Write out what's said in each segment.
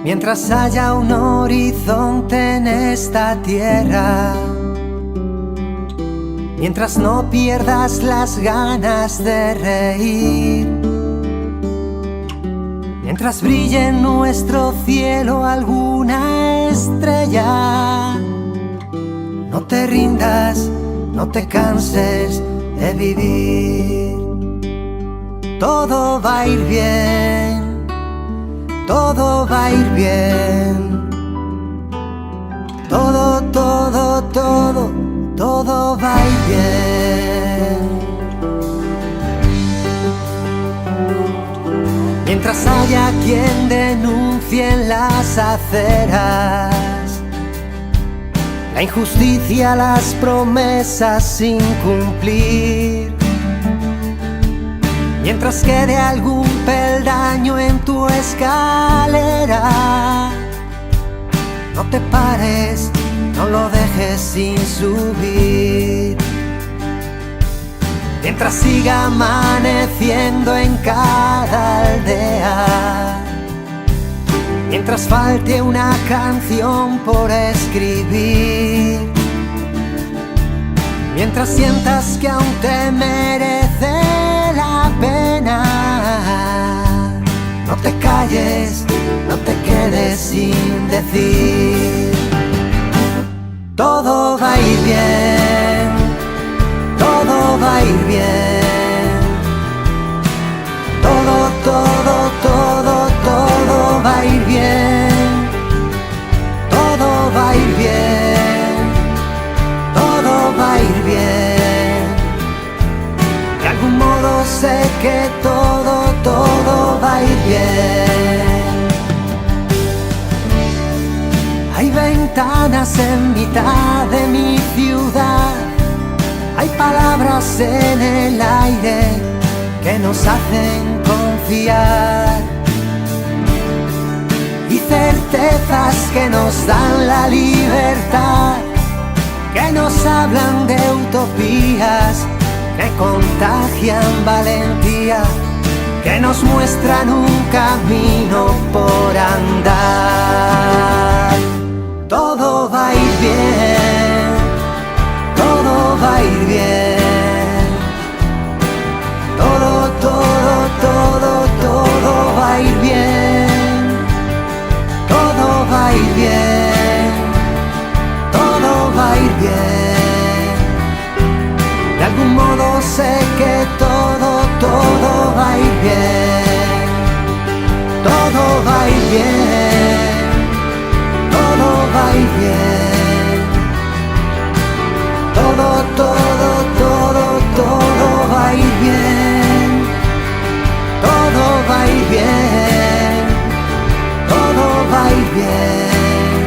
Mientras haya un horizonte en esta tierra, mientras no pierdas las ganas de reír, mientras brille en nuestro cielo alguna estrella, no te rindas, no te canses de vivir. Todo va a ir bien, todo va a ir bien. Todo, todo, todo, todo va a ir bien. Mientras haya quien denuncie en las aceras la injusticia, las promesas sin cumplir, mientras quede algún peldaño en tu escalera, no te pares, no lo dejes sin subir. Mientras siga amaneciendo en cada aldea, mientras falte una canción por escribir, mientras sientas que aún te merece la pena, no te calles, no te quedes sin decir. Todo va a ir bien, todo va a ir bien. Todo, todo, todo, todo va a ir bien. Todo va a ir bien, todo va a ir bien. De algún modo sé que todo, todo va a ir bien. Hay ventanas en mitad de mi ciudad, hay palabras en el aire que nos hacen confiar y certezas que nos dan la libertad, que nos hablan de utopías, que contagian valentía, que nos muestran un camino por andar. Todo va a ir bien, todo va a ir bien. Todo, todo, todo, todo va a ir bien. Todo va a ir bien, todo va a ir bien. De algún modo sé que todo, todo va a ir bien. Todo va a ir bien, todo va a ir bien. Todo, todo, todo, todo va a ir bien. Todo va a ir bien, todo va a ir bien.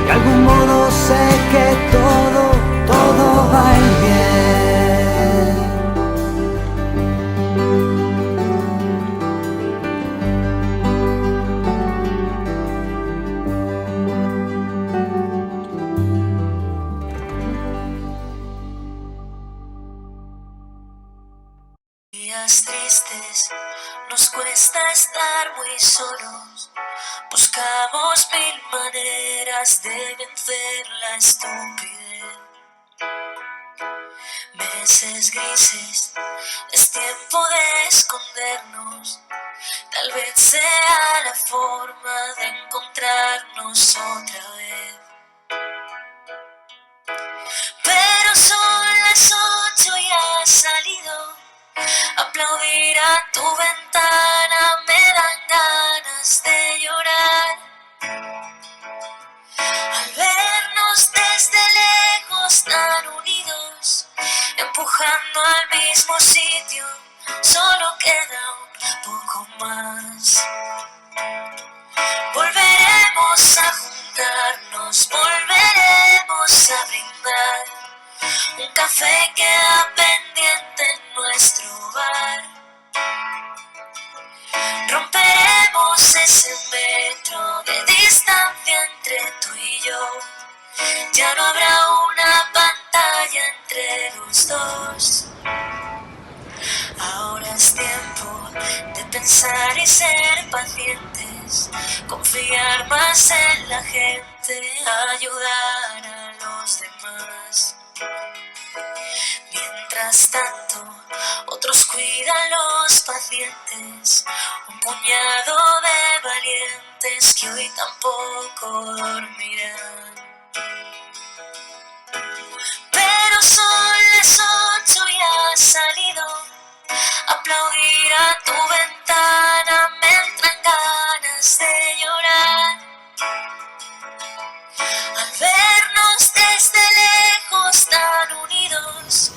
De algún modo sé que todo, todo va a ir bien. Días tristes, nos cuesta estar muy solos. Buscamos mil maneras de vencer la estupidez. Meses grises, es tiempo de escondernos. Tal vez sea la forma de encontrarnos otra vez. Pero son las 8 y has salido. Aplaudir a tu ventana me dan ganas de llorar. Al vernos desde lejos tan unidos, empujando al mismo sitio, solo queda un poco más. Volveremos a juntarnos, volveremos a brindar. Un café queda pendiente en nuestro bar. Romperemos ese metro de distancia entre tú y yo. Ya no habrá una pantalla entre los dos. Ahora es tiempo de pensar y ser pacientes. confiar más en la gente, ayudar a los demás. Mientras tanto, otros cuidan los pacientes, un puñado de valientes que hoy tampoco dormirán. Pero son las 8 y has salido a aplaudir a tu ventana, me entran ganas de llorar. Al vernos desde lejos tan unidos,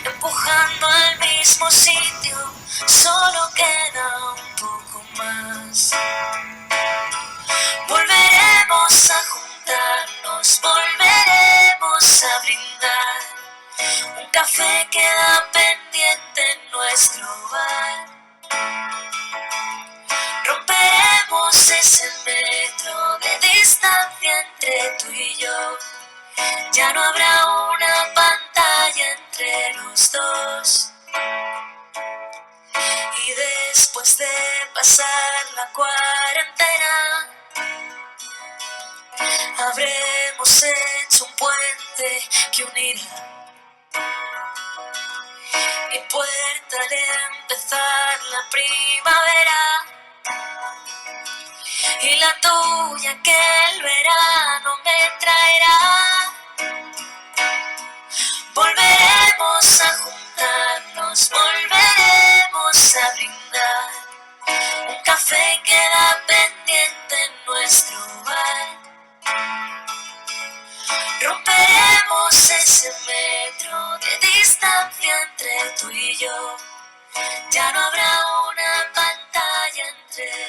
empujando al mismo sitio, solo queda un poco más. Volveremos a juntarnos, volveremos a brindar. Un café queda pendiente en nuestro bar. Romperemos ese metro de distancia entre tú y yo. Ya no habrá una pantalla entre los dos. Y después de pasar la cuarentena, habremos hecho un puente que unirá mi puerta al empezar la primavera y la tuya que el verano me traerá. Volveremos a juntarnos, volveremos a brindar. Un café queda pendiente en nuestro bar. Romperemos ese metro de distancia entre tú y yo. Ya no habrá una pantalla entre